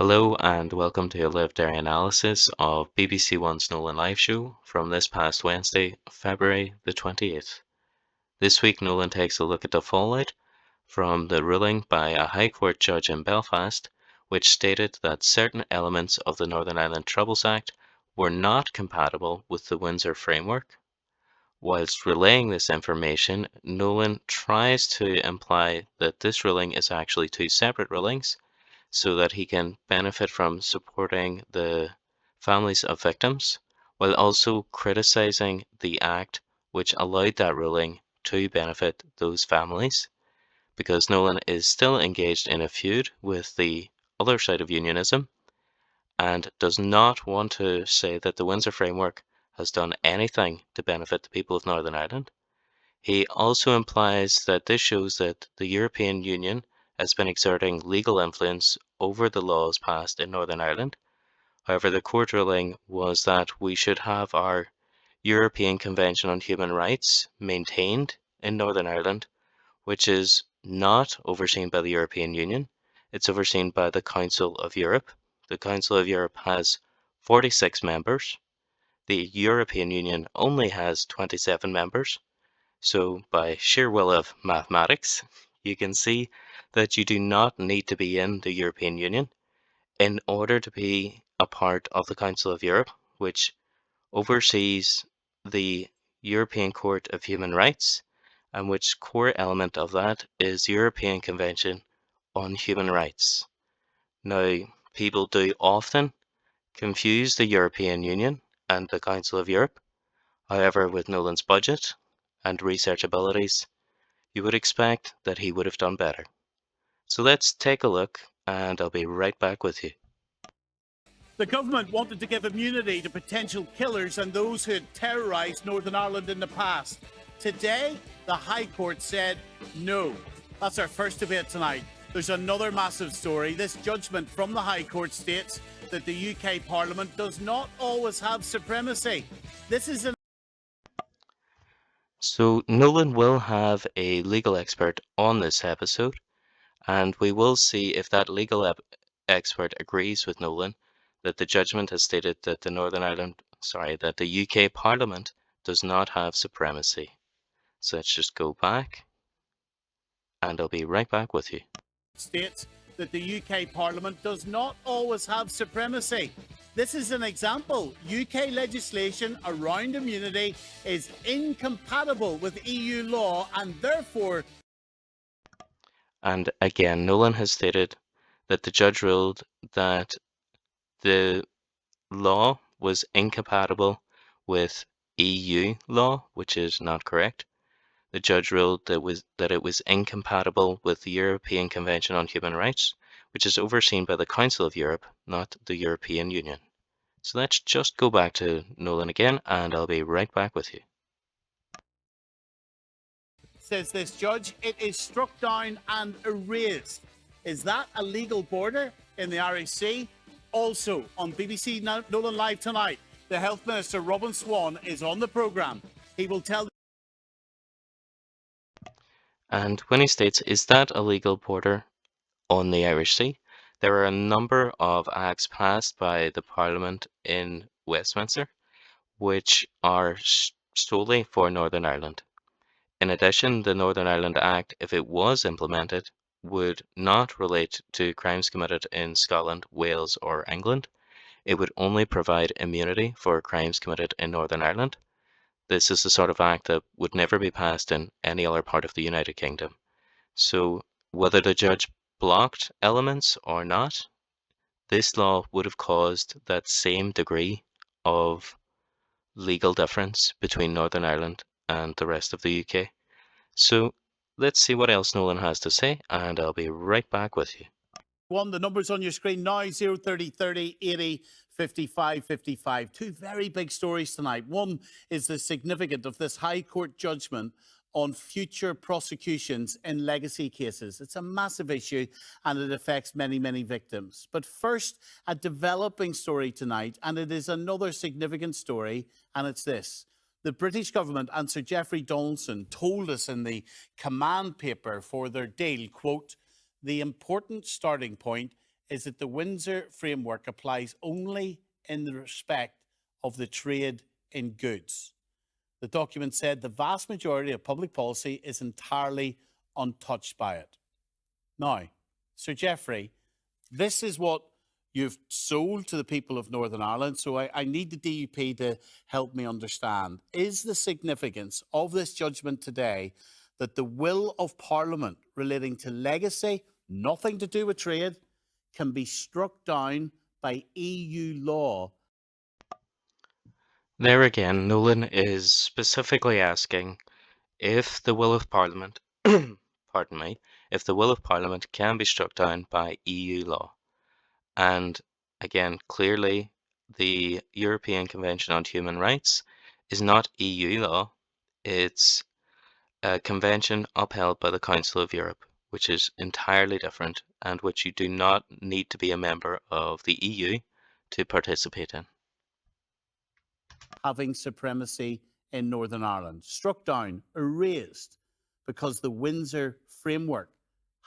Hello and welcome to a live Derry analysis of BBC One's Nolan live show from this past Wednesday, February the 28th. This week, Nolan takes a look at the fallout from the ruling by a High Court judge in Belfast, which stated that certain elements of the Northern Ireland Troubles Act were not compatible with the Windsor Framework. Whilst relaying this information, Nolan tries to imply that this ruling is actually two separate rulings so that he can benefit from supporting the families of victims while also criticizing the act which allowed that ruling to benefit those families, because Nolan is still engaged in a feud with the other side of unionism and does not want to say that the Windsor Framework has done anything to benefit the people of Northern Ireland. He also implies that this shows that the European Union has been exerting legal influence over the laws passed in Northern Ireland. However, the court ruling was that we should have our European Convention on Human Rights maintained in Northern Ireland, which is not overseen by the European Union. It's overseen by the Council of Europe. The Council of Europe has 46 members. The European Union only has 27 members. So by sheer will of mathematics, you can see that you do not need to be in the European Union in order to be a part of the Council of Europe, which oversees the European Court of Human Rights, and which core element of that is the European Convention on Human Rights. Now, people do often confuse the European Union and the Council of Europe. However, with Nolan's budget and research abilities, you would expect that he would have done better. So let's take a look, and I'll be right back with you. The government wanted to give immunity to potential killers and those who had terrorised Northern Ireland in the past. Today, the High Court said no. That's our first debate tonight. There's another massive story. This judgment from the High Court states that the UK Parliament does not always have supremacy. This is an So Nolan will have a legal expert on this episode, and we will see if that legal expert agrees with Nolan that the judgment has stated that that the UK Parliament does not have supremacy. So let's just go back, and I'll be right back with you. states that the UK Parliament does not always have supremacy. This is an example. UK legislation around immunity is incompatible with EU law and therefore. And again, Nolan has stated that the judge ruled that the law was incompatible with EU law, which is not correct. The judge ruled that it was incompatible with the European Convention on Human Rights, which is overseen by the Council of Europe, not the European Union. So let's just go back to Nolan again, and I'll be right back with you. Says this judge, it is struck down and erased. Is that a legal border in the Irish Sea? Also on BBC Nolan Live tonight, the Health Minister Robin Swan is on the programme. He will tell. And when he states, is that a legal border on the Irish Sea? There are a number of acts passed by the Parliament in Westminster which are solely for Northern Ireland. In addition, the Northern Ireland Act, if it was implemented, would not relate to crimes committed in Scotland, Wales, or England. It would only provide immunity for crimes committed in Northern Ireland. This is the sort of act that would never be passed in any other part of the United Kingdom. So, whether the judge blocked elements or not, this law would have caused that same degree of legal difference between Northern Ireland and the rest of the UK. So let's see what else Nolan has to say, and I'll be right back with you. The numbers on your screen now, 030 30 80 55 55. Two very big stories tonight. One is the significance of this High Court judgment on future prosecutions in legacy cases. It's a massive issue and it affects many, many victims. But first, a developing story tonight, and it is another significant story, and it's this. The British government and Sir Geoffrey Donaldson told us in the command paper for their deal, quote, the important starting point is that the Windsor Framework applies only in the respect of the trade in goods. The document said the vast majority of public policy is entirely untouched by it. Now, Sir Geoffrey, this is what you've sold to the people of Northern Ireland, so I need the DUP to help me understand. Is the significance of this judgment today that the will of Parliament relating to legacy, nothing to do with trade, can be struck down by EU law? There again, Nolan is specifically asking if the will of Parliament, pardon me, if the will of Parliament can be struck down by EU law. And again, clearly, the European Convention on Human Rights is not EU law. It's a convention upheld by the Council of Europe, which is entirely different and which you do not need to be a member of the EU to participate in. Having supremacy in Northern Ireland, struck down, erased, because the Windsor Framework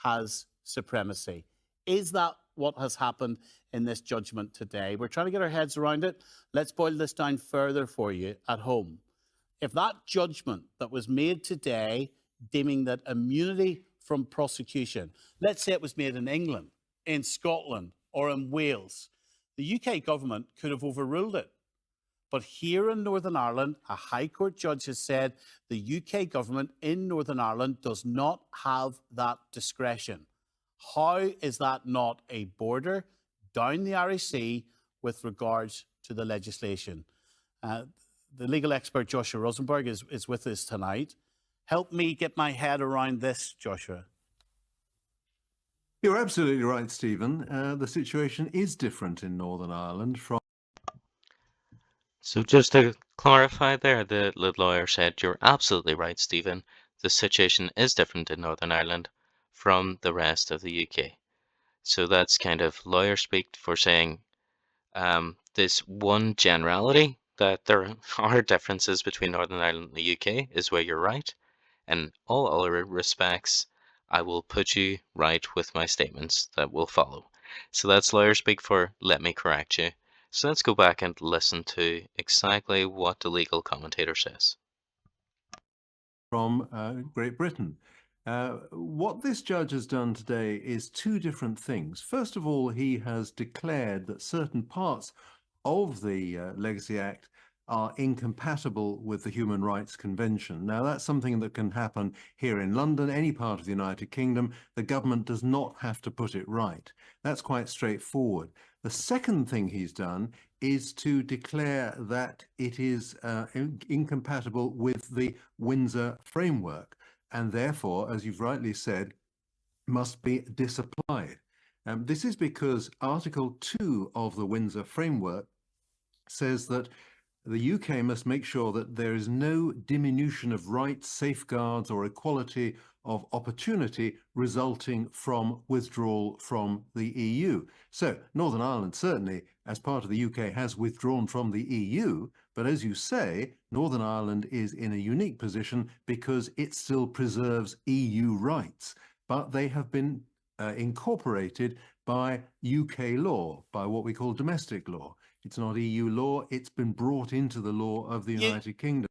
has supremacy. Is that what has happened in this judgment today? We're trying to get our heads around it. Let's boil this down further for you at home. If that judgment that was made today, deeming that immunity from prosecution, let's say it was made in England, in Scotland, or in Wales, the UK government could have overruled it. But here in Northern Ireland, a High Court judge has said the UK government in Northern Ireland does not have that discretion. How is that not a border down the Irish Sea with regards to the legislation? The legal expert Joshua Rosenberg is with us tonight. Help me get my head around this, Joshua. You're absolutely right, Stephen. The situation is different in Northern Ireland from. So just to clarify there, the lawyer said, you're absolutely right, Stephen. The situation is different in Northern Ireland from the rest of the UK. So that's kind of lawyer speak for saying this one generality that there are differences between Northern Ireland and the UK is where you're right. In all other respects, I will put you right with my statements that will follow. So that's lawyer speak for let me correct you. So let's go back and listen to exactly what the legal commentator says. From Great Britain. What this judge has done today is two different things. First of all, he has declared that certain parts of the Legacy Act are incompatible with the Human Rights Convention. Now, that's something that can happen here in London, any part of the United Kingdom. The government does not have to put it right. That's quite straightforward. The second thing he's done is to declare that it is incompatible with the Windsor Framework, and therefore, as you've rightly said, must be disapplied. This is because Article 2 of the Windsor Framework says that the UK must make sure that there is no diminution of rights, safeguards, or equality of opportunity resulting from withdrawal from the EU. So Northern Ireland certainly, as part of the UK, has withdrawn from the EU, but as you say, Northern Ireland is in a unique position because it still preserves EU rights, but they have been incorporated by UK law, by what we call domestic law. It's not EU law, it's been brought into the law of the United Kingdom.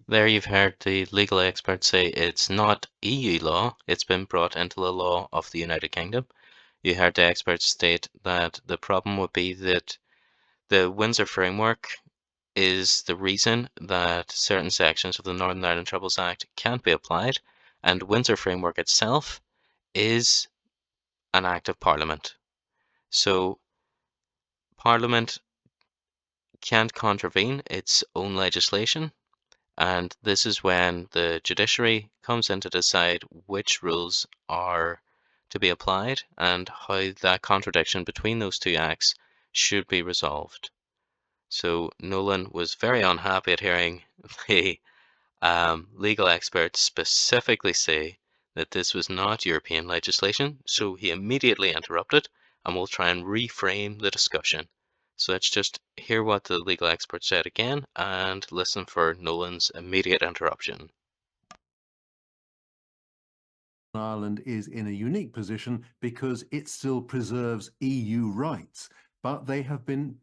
There you've heard the legal expert say it's not EU law, it's been brought into the law of the United Kingdom. You heard the expert state that the problem would be that the Windsor Framework is the reason that certain sections of the Northern Ireland Troubles Act can't be applied, and Windsor Framework itself is an act of Parliament. So Parliament can't contravene its own legislation, and this is when the judiciary comes in to decide which rules are to be applied and how that contradiction between those two acts should be resolved. So Nolan was very unhappy at hearing the legal experts specifically say that this was not European legislation, so he immediately interrupted and will try and reframe the discussion. So let's just hear what the legal expert said again and listen for Nolan's immediate interruption. Ireland is in a unique position because it still preserves EU rights, but they have been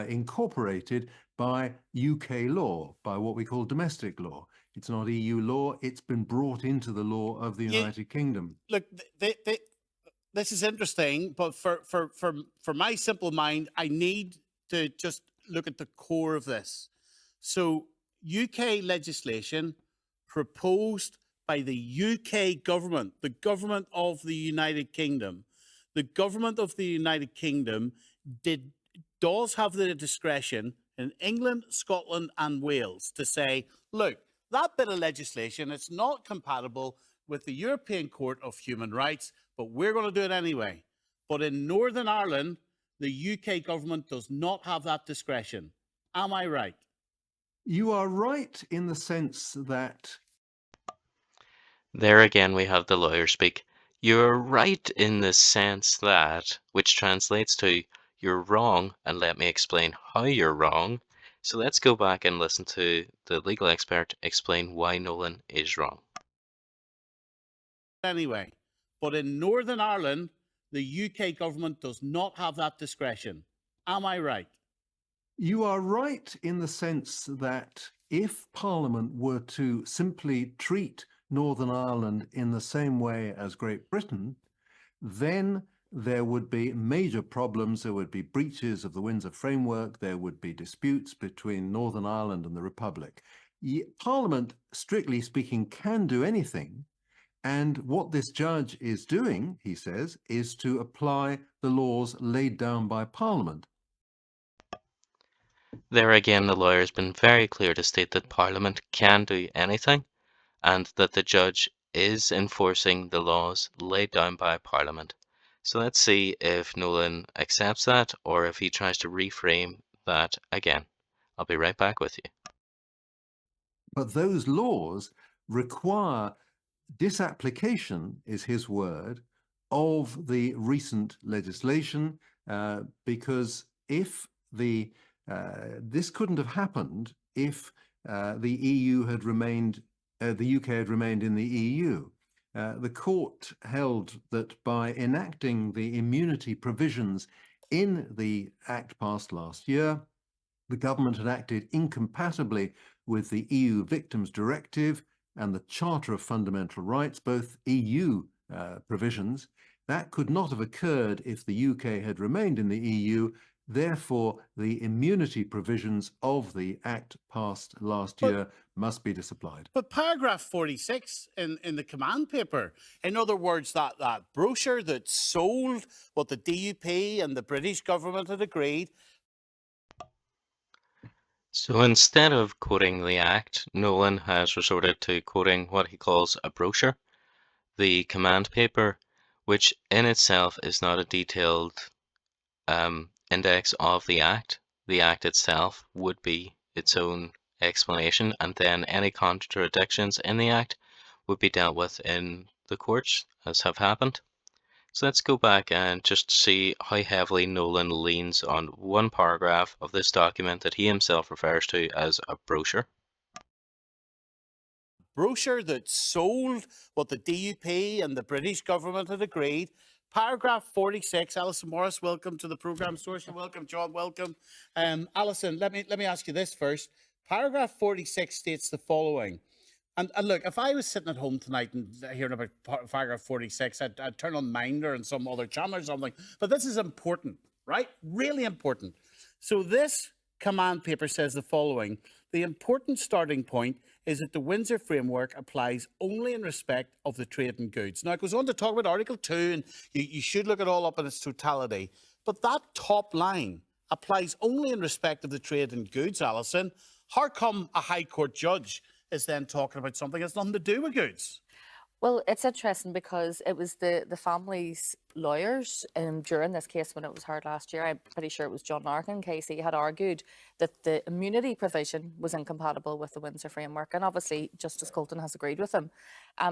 incorporated by UK law, by what we call domestic law. It's not EU law, it's been brought into the law of the United Kingdom. Look, this is interesting, but for my simple mind, I need to just look at the core of this. So UK legislation proposed by the UK government, the government of the United Kingdom. The government of the United Kingdom does have the discretion in England, Scotland and Wales to say, look, that bit of legislation, it's not compatible with the European Court of Human Rights, but we're going to do it anyway. But in Northern Ireland, the UK government does not have that discretion. Am I right? You are right in the sense that... There again we have the lawyer speak. You're right in the sense that, which translates to you're wrong, and let me explain how you're wrong. So let's go back and listen to the legal expert explain why Nolan is wrong. Anyway, but in Northern Ireland, the UK government does not have that discretion. Am I right? You are right in the sense that if Parliament were to simply treat Northern Ireland in the same way as Great Britain, then there would be major problems. There would be breaches of the Windsor Framework. There would be disputes between Northern Ireland and the Republic. Parliament, strictly speaking, can do anything. And what this judge is doing, he says, is to apply the laws laid down by Parliament. There again, the lawyer's been very clear to state that Parliament can do anything, and that the judge is enforcing the laws laid down by Parliament. So let's see if Nolan accepts that, or if he tries to reframe that again. I'll be right back with you. But those laws require disapplication, is his word, of the recent legislation, because if this couldn't have happened if the EU had remained, the UK had remained in the EU. The court held that by enacting the immunity provisions in the Act passed last year, the government had acted incompatibly with the EU Victims Directive and the Charter of Fundamental Rights, both EU provisions. That could not have occurred if the UK had remained in the EU. Therefore, the immunity provisions of the Act passed last year must be disapplied. But paragraph 46 in the command paper, in other words, that brochure that sold what the DUP and the British government had agreed. So instead of quoting the Act, Nolan has resorted to quoting what he calls a brochure, the command paper, which in itself is not a detailed index of the Act. The Act itself would be its own explanation, and then any contradictions in the Act would be dealt with in the courts, as have happened. So let's go back and just see how heavily Nolan leans on one paragraph of this document that he himself refers to as a brochure. Brochure that sold what the DUP and the British government had agreed. Paragraph 46, Alison Morris, welcome to the programme. Source, welcome. John, welcome. Alison, let me ask you this first. Paragraph 46 states the following. And look, if I was sitting at home tonight and hearing about paragraph 46, I'd turn on Minder and some other channel or something. But this is important, right? Really important. So this command paper says the following. The important starting point is that the Windsor Framework applies only in respect of the trade in goods. Now, it goes on to talk about Article 2, and you should look it all up in its totality. But that top line applies only in respect of the trade in goods, Alison. How come a High Court judge is then talking about something that's nothing to do with goods? Well, it's interesting because it was the family's lawyers during this case when it was heard last year. I'm pretty sure it was John Larkin, KC, had argued that the immunity provision was incompatible with the Windsor Framework. And obviously Justice Colton has agreed with him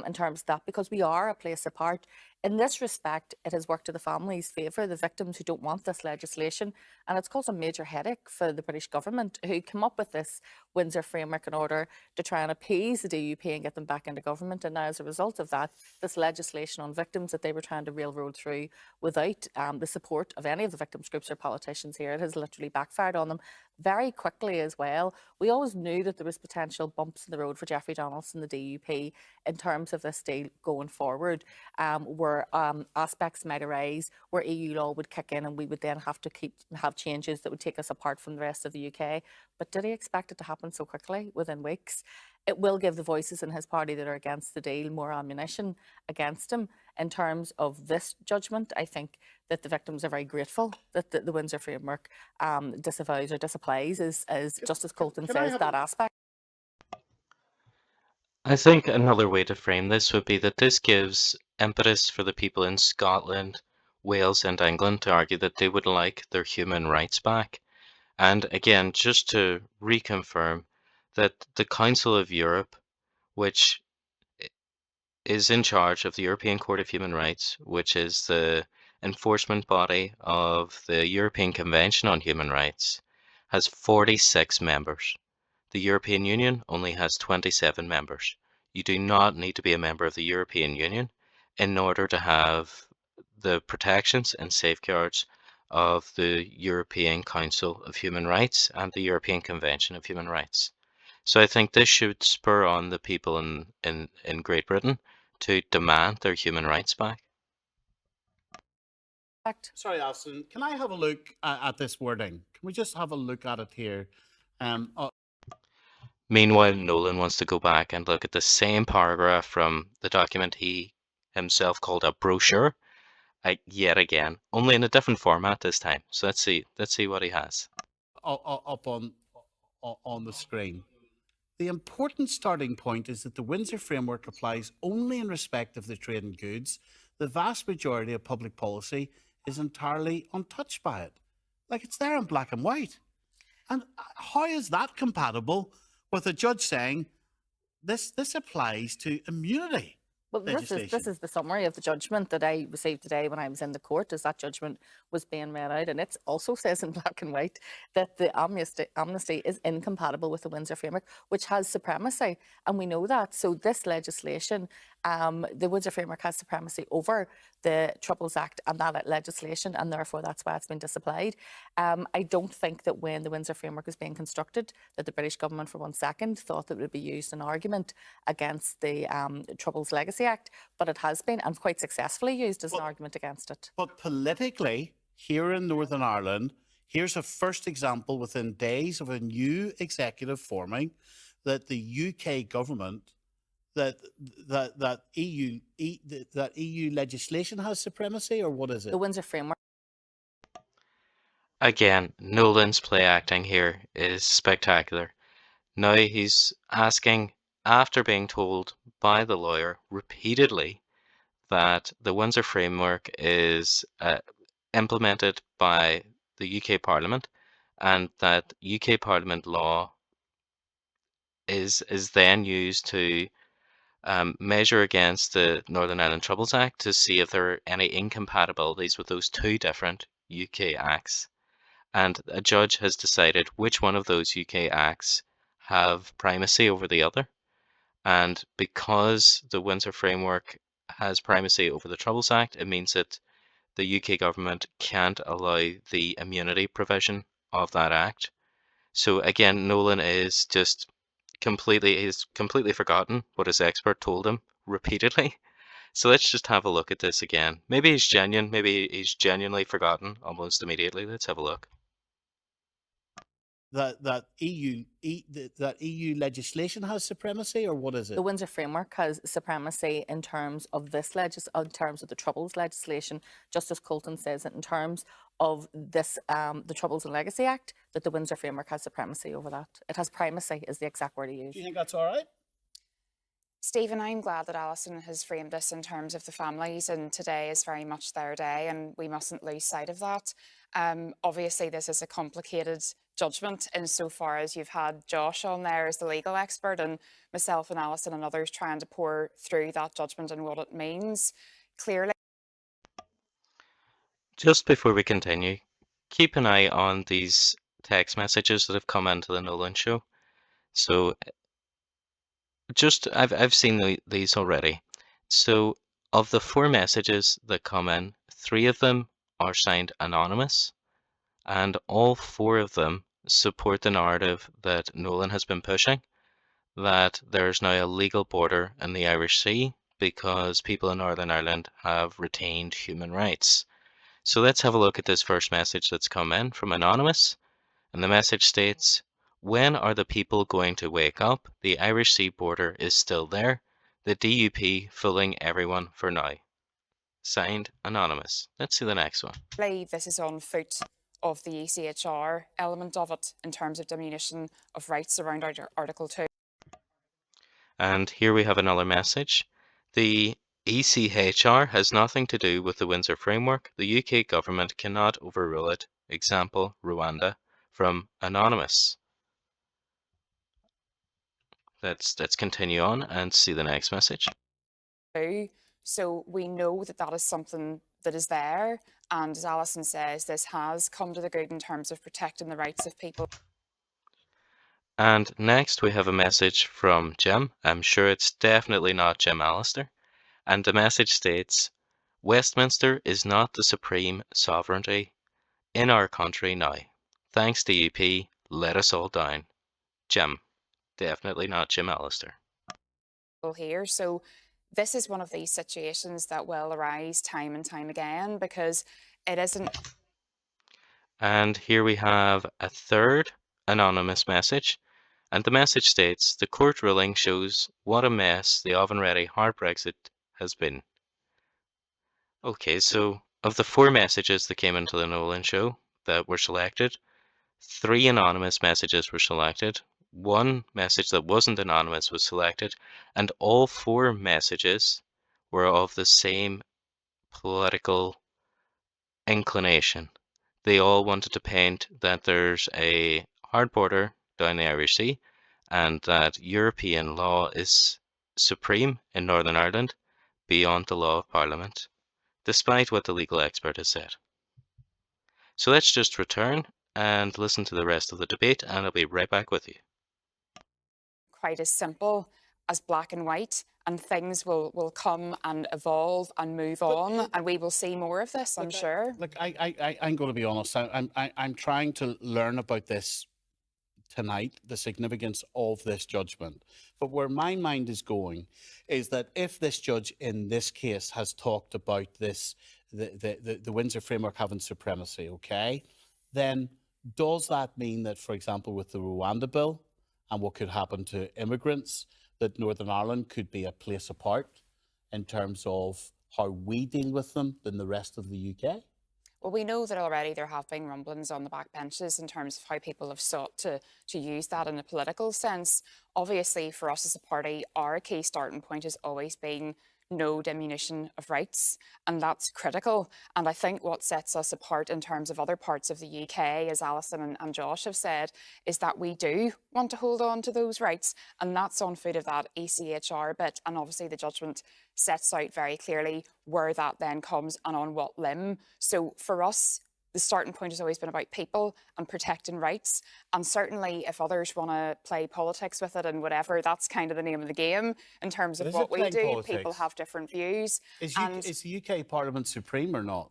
in terms of that, because we are a place apart. In this respect, it has worked to the family's favour, the victims who don't want this legislation. And it's caused a major headache for the British government, who came up with this Windsor Framework in order to try and appease the DUP and get them back into government. And now, as a result of that, this legislation on victims that they were trying to railroad through without the support of any of the victims groups or politicians here, it has literally backfired on them very quickly as well. We always knew that there was potential bumps in the road for Jeffrey Donaldson, the DUP, in terms of this deal going forward, where aspects might arise where EU law would kick in and we would then have to have changes that would take us apart from the rest of the UK. But did he expect it to happen so quickly, within weeks? It will give the voices in his party that are against the deal more ammunition against him. In terms of this judgment, I think that the victims are very grateful that the Windsor Framework disavows or disapplies, as Justice Colton says, that aspect. I think another way to frame this would be that this gives impetus for the people in Scotland, Wales, and England to argue that they would like their human rights back. And again, just to reconfirm that the Council of Europe, which is in charge of the European Court of Human Rights, which is the enforcement body of the European Convention on Human Rights, has 46 members. The European Union only has 27 members. You do not need to be a member of the European Union in order to have the protections and safeguards of the European Council of Human Rights and the European Convention of Human Rights. So I think this should spur on the people in Great Britain to demand their human rights back. Sorry, Alison, can I have a look at this wording? Can we just have a look at it here? Meanwhile, Nolan wants to go back and look at the same paragraph from the document he himself called a brochure, yet again, only in a different format this time. So let's see what he has. Up on the screen. The important starting point is that the Windsor Framework applies only in respect of the trade in goods. The vast majority of public policy is entirely untouched by it. Like, it's there in black and white. And how is that compatible with a judge saying this applies to immunity? Well, this is the summary of the judgment that I received today when I was in the court, as that judgment was being read out. And it also says in black and white that the amnesty is incompatible with the Windsor Framework, which has supremacy. And we know that. So this legislation, the Windsor Framework has supremacy over the Troubles Act and that legislation, and therefore that's why it's been disapplied. I don't think that when the Windsor Framework was being constructed, that the British government for one second thought that it would be used in argument against the Troubles Legacy Act, but it has been, and quite successfully used as an argument against it. But politically, here in Northern Ireland, here's a first example within days of a new executive forming that the UK government, that EU legislation has supremacy, or what is it? The Windsor Framework. Again, Nolan's play acting here is spectacular. Now he's asking, after being told by the lawyer repeatedly that the Windsor Framework is implemented by the UK Parliament and that UK Parliament law is then used to measure against the Northern Ireland Troubles Act to see if there are any incompatibilities with those two different UK acts. And a judge has decided which one of those UK acts have primacy over the other. And because the Windsor Framework has primacy over the Troubles Act, it means that the UK government can't allow the immunity provision of that act. So again, Nolan is just he's completely forgotten what his expert told him repeatedly. So let's just have a look at this again. Maybe he's genuinely forgotten almost immediately. Let's have a look. That EU legislation has supremacy, or what is it? The Windsor Framework has supremacy in terms of this in terms of the Troubles legislation. Justice Colton says that in terms of this, the Troubles and Legacy Act, that the Windsor Framework has supremacy over that. It has primacy, is the exact word he used. Do you think that's all right? Stephen, I'm glad that Alison has framed this in terms of the families, and today is very much their day, and we mustn't lose sight of that. Obviously, this is a complicated judgment insofar as you've had Josh on there as the legal expert, and myself and Alison and others trying to pour through that judgment and what it means. Clearly, Just before we continue, keep an eye on these text messages that have come into the Nolan show. So I've seen these already. So of the 4 messages that come in, 3 of them are signed anonymous, and all 4 of them support the narrative that Nolan has been pushing, that there's now a legal border in the Irish Sea because people in Northern Ireland have retained human rights. So let's have a look at this first message that's come in from Anonymous. And the message states, when are the people going to wake up? The Irish Sea border is still there. The DUP fooling everyone for now. Signed, Anonymous. Let's see the next one. this is on foot of the ECHR element of it in terms of diminution of rights around Article 2. And here we have another message. The ECHR has nothing to do with the Windsor Framework. The UK government cannot overrule it. Example, Rwanda. From Anonymous. Let's continue on and see the next message. So we know that that is something that is there. And as Alison says, this has come to the good in terms of protecting the rights of people. And next we have a message from Jim. I'm sure it's definitely not Jim Allister. And the message states, Westminster is not the supreme sovereignty in our country now. Thanks DUP, let us all down. Jim. Definitely not Jim Allister. Here. So this is one of these situations that will arise time and time again because it isn't. And here we have a third anonymous message. And the message states, the court ruling shows what a mess the oven-ready hard Brexit has been. Okay, so of the 4 messages that came into the Nolan show that were selected, 3 anonymous messages were selected, 1 message that wasn't anonymous was selected, and all 4 messages were of the same political inclination. They all wanted to paint that there's a hard border down the Irish Sea and that European law is supreme in Northern Ireland beyond the law of Parliament, despite what the legal expert has said. So let's just return and listen to the rest of the debate, and I'll be right back with you. Quite as simple as black and white, and things will come and evolve and move on, and we will see more of this, I'm sure. Look, I'm going to be honest. I'm trying to learn about this tonight, the significance of this judgment. But where my mind is going is that if this judge in this case has talked about this, the Windsor Framework having supremacy, okay, then does that mean that, for example, with the Rwanda bill and what could happen to immigrants, that Northern Ireland could be a place apart in terms of how we deal with them than the rest of the UK? Well, we know that already there have been rumblings on the backbenches in terms of how people have sought to use that in a political sense. Obviously, for us as a party, our key starting point has always been no diminution of rights, and that's critical. And I think what sets us apart in terms of other parts of the UK, as Alison and Josh have said, is that we do want to hold on to those rights, and that's on foot of that ECHR bit. And obviously the judgment sets out very clearly where that then comes and on what limb. So for us, the starting point has always been about people and protecting rights. And certainly if others want to play politics with it and whatever, that's kind of the name of the game in terms of what we do. Politics? People have different views. Is the UK Parliament supreme or not?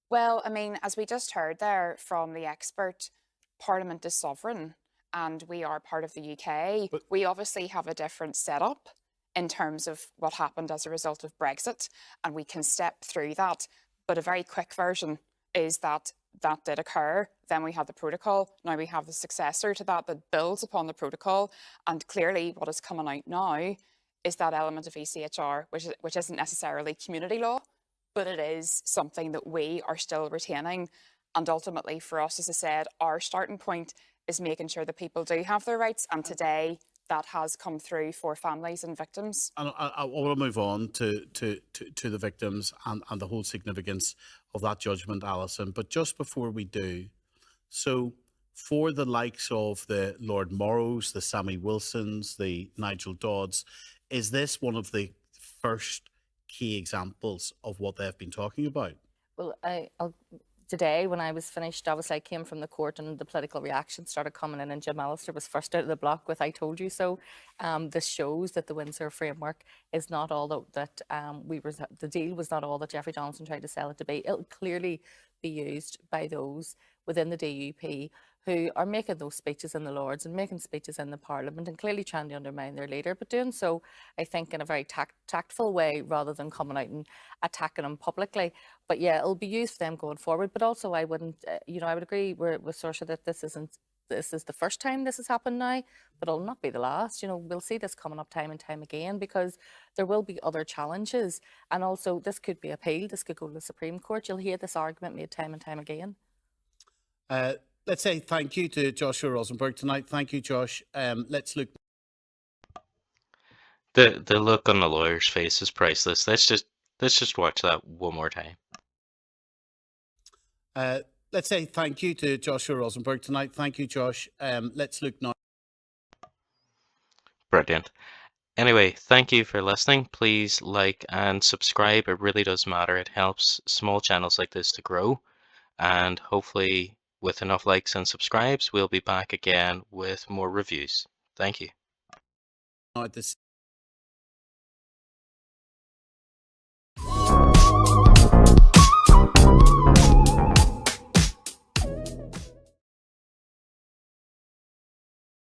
Well, I mean, as we just heard there from the expert, Parliament is sovereign and we are part of the UK. But we obviously have a different setup in terms of what happened as a result of Brexit, and we can step through that. But a very quick version is that that did occur. Then we had the protocol. Now we have the successor to that that builds upon the protocol. And clearly what is coming out now is that element of ECHR, which isn't necessarily community law, but it is something that we are still retaining. And ultimately for us, as I said, our starting point is making sure that people do have their rights. And today that has come through for families and victims. And I want to move on to the victims and the whole significance of that judgment, Alison. But just before we do, so for the likes of the Lord Morrows, the Sammy Wilsons, the Nigel Dodds, is this one of the first key examples of what they've been talking about? Well, today, when I was finished, obviously I came from the court and the political reaction started coming in, and Jim Allister was first out of the block with "I told you so." This shows that the Windsor Framework is not all that the deal was not all that Jeffrey Donaldson tried to sell it to be. It'll clearly be used by those within the DUP who are making those speeches in the Lords and making speeches in the Parliament and clearly trying to undermine their leader, but doing so, I think, in a very tactful way rather than coming out and attacking him publicly. But yeah, it'll be used for them going forward. But also, I wouldn't, I would agree with Saoirse that this is the first time this has happened now, but it'll not be the last. We'll see this coming up time and time again because there will be other challenges. And also, this could be appealed. This could go to the Supreme Court. You'll hear this argument made time and time again. Let's say thank you to Joshua Rosenberg tonight. Thank you, Josh. Let's look. The look on the lawyer's face is priceless. Let's just watch that one more time. Let's say thank you to Joshua Rosenberg tonight. Thank you, Josh. Let's look now. Brilliant. Anyway, thank you for listening. Please like and subscribe. It really does matter. It helps small channels like this to grow. And hopefully, with enough likes and subscribes, we'll be back again with more reviews. Thank you. Now,